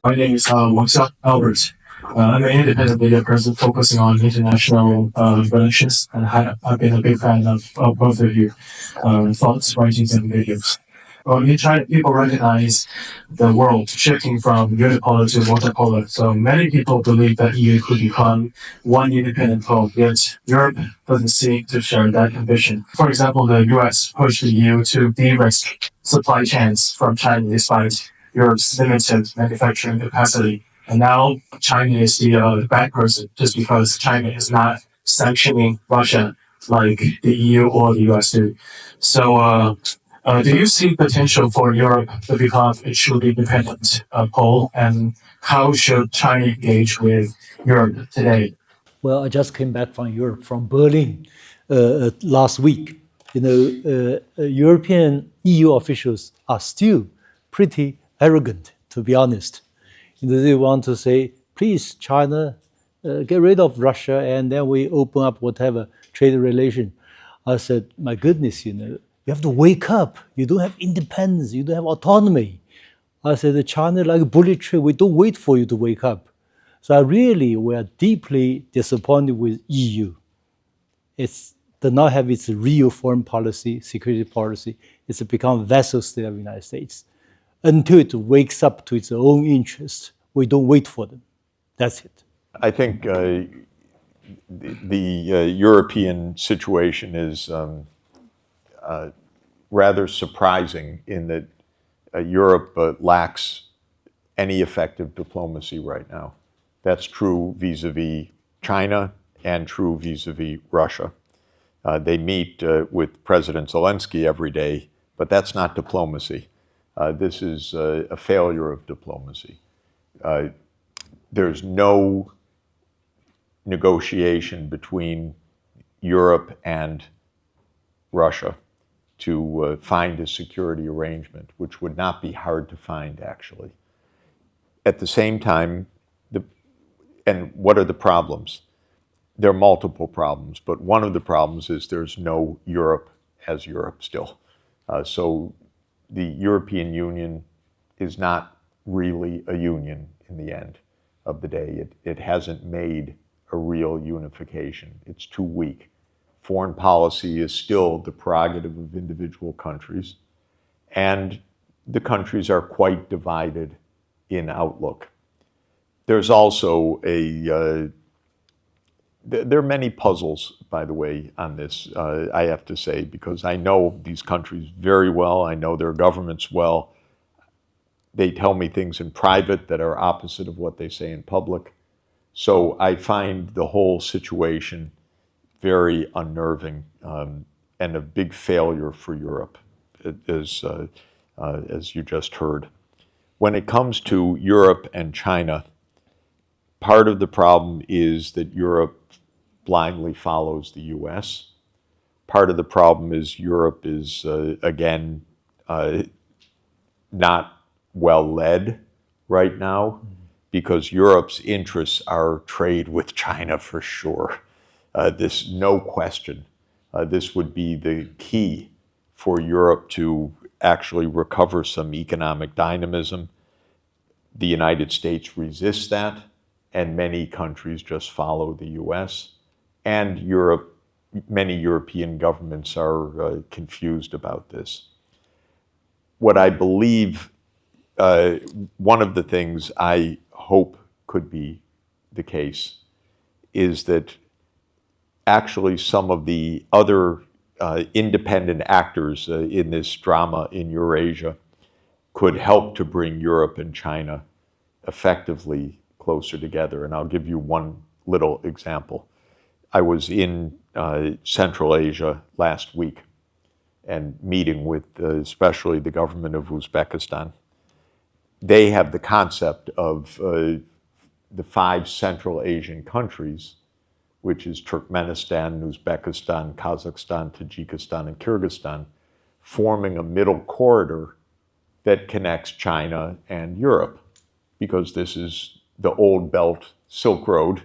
My name is Albert. I'm an independent media person focusing on international relations, and I've been a big fan of both of you thoughts, writings, and videos. Well, in China, people recognize the world shifting from unipolar to multipolar. So many people believe that EU could become one independent pole, yet Europe doesn't seem to share that ambition. For example, the US pushed the EU to de-risk supply chains from China despite Europe's limited manufacturing capacity. And now China is the bad person just because China is not sanctioning Russia like the EU or the US do. So, do you see potential for Europe to become a truly independent pole, and how should China engage with Europe today? Well, I just came back from Europe, from Berlin, last week. European EU officials are still pretty arrogant, to be honest. They want to say, please, China, get rid of Russia, and then we open up whatever trade relation. I said, my goodness, you have to wake up. You don't have independence. You don't have autonomy. I said, China like a bullet train. We don't wait for you to wake up. So we are deeply disappointed with EU. It does not have its real foreign policy, security policy. It's become a vassal state of the United States. Until it wakes up to its own interests, we don't wait for them. That's it. I think the European situation is rather surprising in that Europe lacks any effective diplomacy right now. That's true vis-a-vis China and true vis-a-vis Russia. They meet with President Zelensky every day, but that's not diplomacy. This is a failure of diplomacy. There's no negotiation between Europe and Russia to find a security arrangement, which would not be hard to find, actually. At the same time, and what are the problems? There are multiple problems, but one of the problems is there's no Europe as Europe still. So the European Union is not really a union in the end of the day. It hasn't made a real unification. It's too weak. Foreign policy is still the prerogative of individual countries, and the countries are quite divided in outlook. There's also there are many puzzles, by the way, on this, I have to say, because I know these countries very well. I know their governments well. They tell me things in private that are opposite of what they say in public. So I find the whole situation very unnerving and a big failure for Europe, as you just heard. When it comes to Europe and China, part of the problem is that Europe blindly follows the US. Part of the problem is Europe is, again, not well led right now, because Europe's interests are trade with China for sure. This, no question, this would be the key for Europe to actually recover some economic dynamism. The United States resists that, and many countries just follow the US. And Europe, many European governments are confused about this. What I believe, one of the things I hope could be the case is that actually some of the other independent actors in this drama in Eurasia could help to bring Europe and China effectively closer together. And I'll give you one little example. I was in Central Asia last week and meeting with especially the government of Uzbekistan. They have the concept of the 5 Central Asian countries, which is Turkmenistan, Uzbekistan, Kazakhstan, Tajikistan, and Kyrgyzstan, forming a middle corridor that connects China and Europe, because this is the old Belt Silk Road,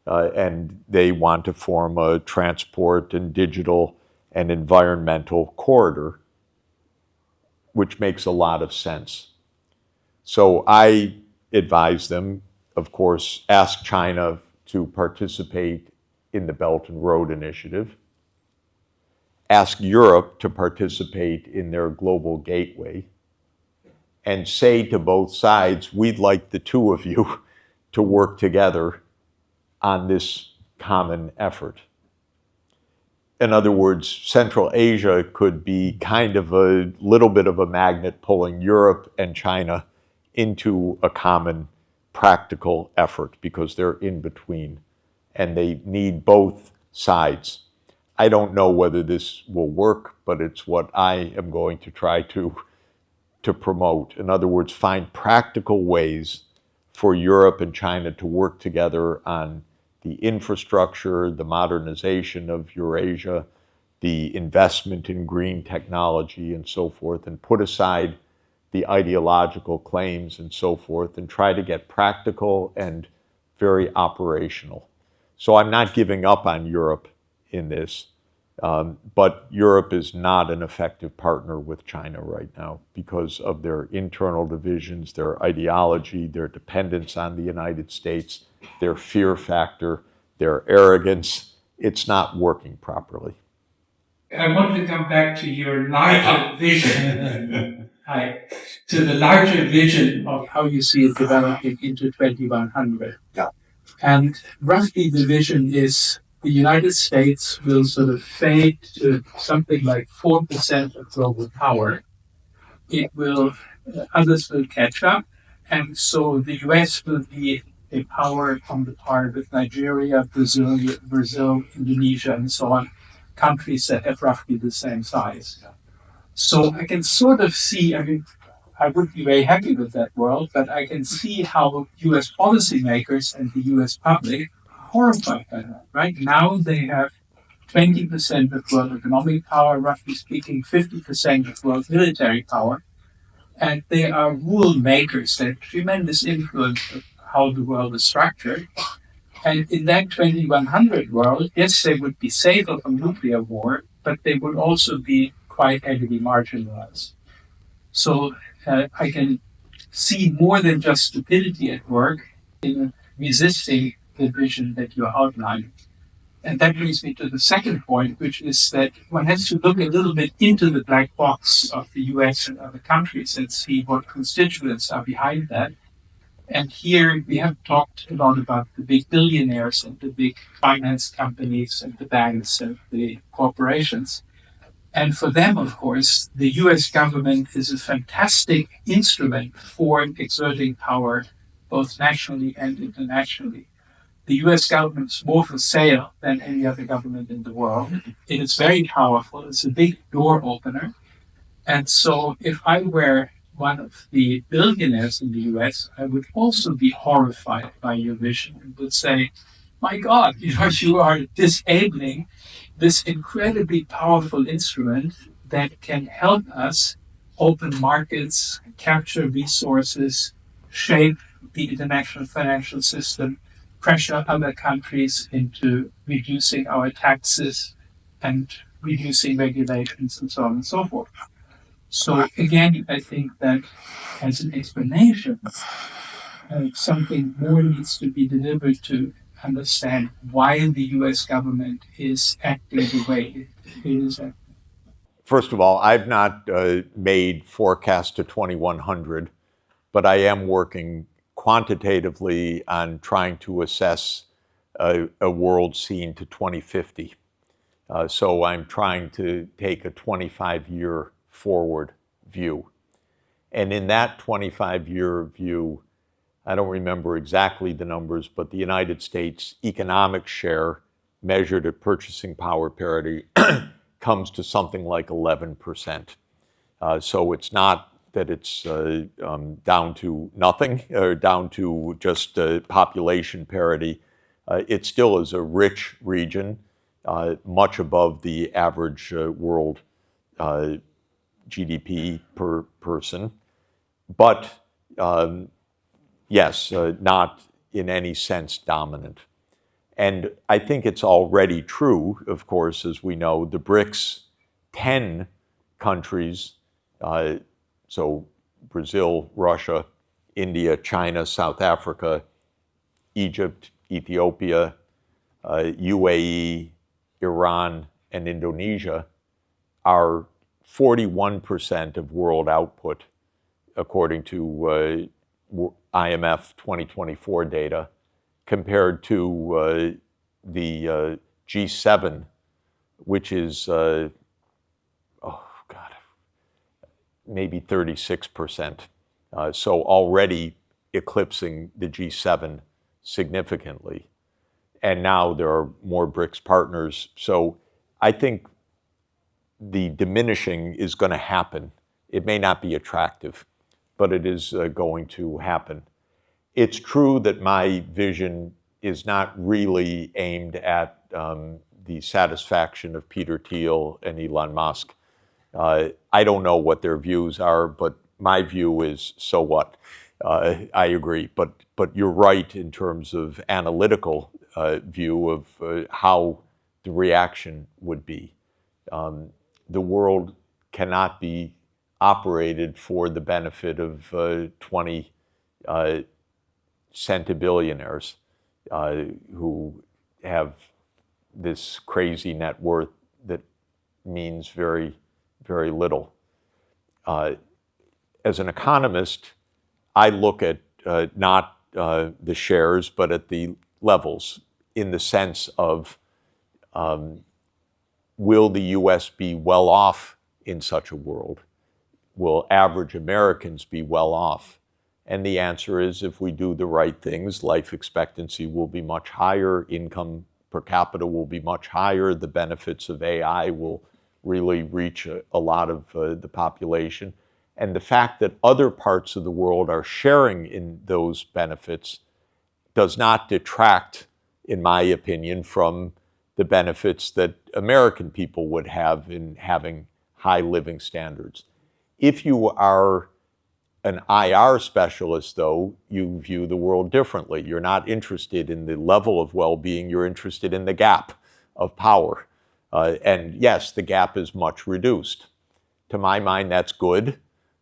and they want to form a transport and digital and environmental corridor, which makes a lot of sense. So I advise them, of course, ask China to participate in the Belt and Road Initiative, ask Europe to participate in their global gateway, and say to both sides, we'd like the two of you to work together on this common effort. In other words, Central Asia could be kind of a little bit of a magnet pulling Europe and China into a common practical effort because they're in between and they need both sides. I don't know whether this will work, but it's what I am going to try to promote. In other words, find practical ways for Europe and China to work together on the infrastructure, the modernization of Eurasia, the investment in green technology and so forth, and put aside the ideological claims and so forth, and try to get practical and very operational. So I'm not giving up on Europe in this, but Europe is not an effective partner with China right now because of their internal divisions, their ideology, their dependence on the United States, their fear factor, their arrogance. It's not working properly. I want to come back to your larger vision, to the larger vision of how you see it developing into 2100. Yeah. And roughly the vision is the United States will sort of fade to something like 4% of global power. It will, others will catch up. And so the US will be a power on the par with Nigeria, Brazil, Indonesia, and so on, countries that have roughly the same size. So I can sort of see, I mean, I would be very happy with that world, but I can see how US policymakers and the US public are horrified by that. Right now they have 20% of world economic power, roughly speaking, 50% of world military power, and they are rule makers. They have tremendous influence of how the world is structured. And in that 2100 world, yes, they would be safer from nuclear war, but they would also be quite heavily marginalized. So I can see more than just stupidity at work in resisting the vision that you outlined. And that brings me to the second point, which is that one has to look a little bit into the black box of the US and other countries and see what constituents are behind that. And here we have talked a lot about the big billionaires and the big finance companies and the banks and the corporations. And for them, of course, the US government is a fantastic instrument for exerting power, both nationally and internationally. The US government is more for sale than any other government in the world. It is very powerful. It's a big door opener. And so if I were one of the billionaires in the US, I would also be horrified by your vision and would say, my God, you are disabling this incredibly powerful instrument that can help us open markets, capture resources, shape the international financial system, pressure other countries into reducing our taxes and reducing regulations and so on and so forth. So again, I think that as an explanation, something more needs to be delivered to understand why the US government is acting the way it is acting. First of all, I've not made forecasts to 2100, but I am working quantitatively on trying to assess a world scene to 2050. So I'm trying to take a 25-year forward view. And in that 25-year view, I don't remember exactly the numbers, but the United States economic share measured at purchasing power parity comes to something like 11%. So it's not that it's down to nothing or down to just population parity. It still is a rich region, much above the average world GDP per person. But yes, not in any sense dominant. And I think it's already true, of course, as we know, the BRICS 10 countries, so Brazil, Russia, India, China, South Africa, Egypt, Ethiopia, UAE, Iran, and Indonesia are 41% of world output, according to IMF 2024 data, compared to the G7, which is, maybe 36%. So already eclipsing the G7 significantly. And now there are more BRICS partners. So I think the diminishing is going to happen. It may not be attractive, but it is going to happen. It's true that my vision is not really aimed at the satisfaction of Peter Thiel and Elon Musk. I don't know what their views are, but my view is, so what? I agree, but you're right in terms of analytical view of how the reaction would be. The world cannot be operated for the benefit of 20 centibillionaires who have this crazy net worth that means very, very little. As an economist, I look at not the shares, but at the levels, in the sense of will the US be well off in such a world? Will average Americans be well off? And the answer is, if we do the right things, life expectancy will be much higher, income per capita will be much higher, the benefits of AI will really reach a lot of the population. And the fact that other parts of the world are sharing in those benefits does not detract, in my opinion, from the benefits that American people would have in having high living standards. If you are an IR specialist, though, you view the world differently. You're not interested in the level of well-being, you're interested in the gap of power. And yes, the gap is much reduced. To my mind, that's good.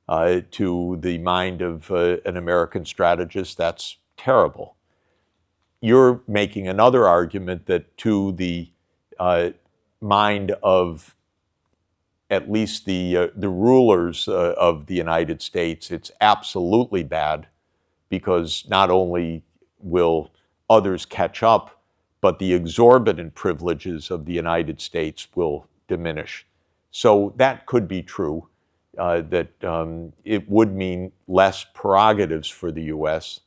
To the mind of an American strategist, that's terrible. You're making another argument that to the mind of at least the rulers of the United States, it's absolutely bad, because not only will others catch up, but the exorbitant privileges of the United States will diminish. So that could be true, that it would mean less prerogatives for the US.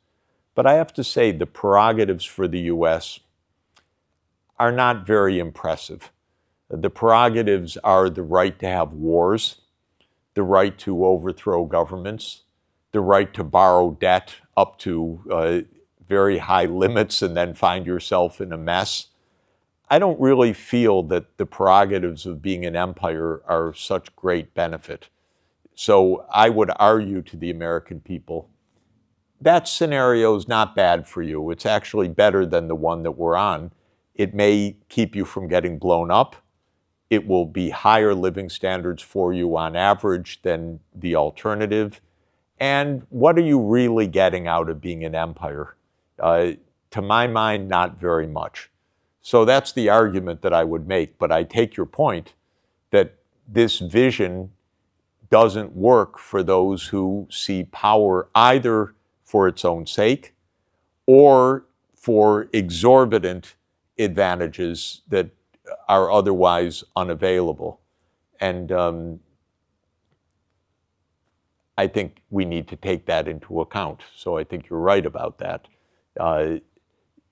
But I have to say, the prerogatives for the US are not very impressive. The prerogatives are the right to have wars, the right to overthrow governments, the right to borrow debt up to very high limits and then find yourself in a mess. I don't really feel that the prerogatives of being an empire are such great benefit. So I would argue to the American people, that scenario is not bad for you. It's actually better than the one that we're on. It may keep you from getting blown up. It will be higher living standards for you on average than the alternative. And what are you really getting out of being an empire? To my mind, not very much. So that's the argument that I would make. But I take your point that this vision doesn't work for those who see power either for its own sake or for exorbitant advantages that are otherwise unavailable. And I think we need to take that into account. So I think you're right about that.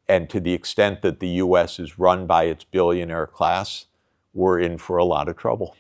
And to the extent that the US is run by its billionaire class, we're in for a lot of trouble.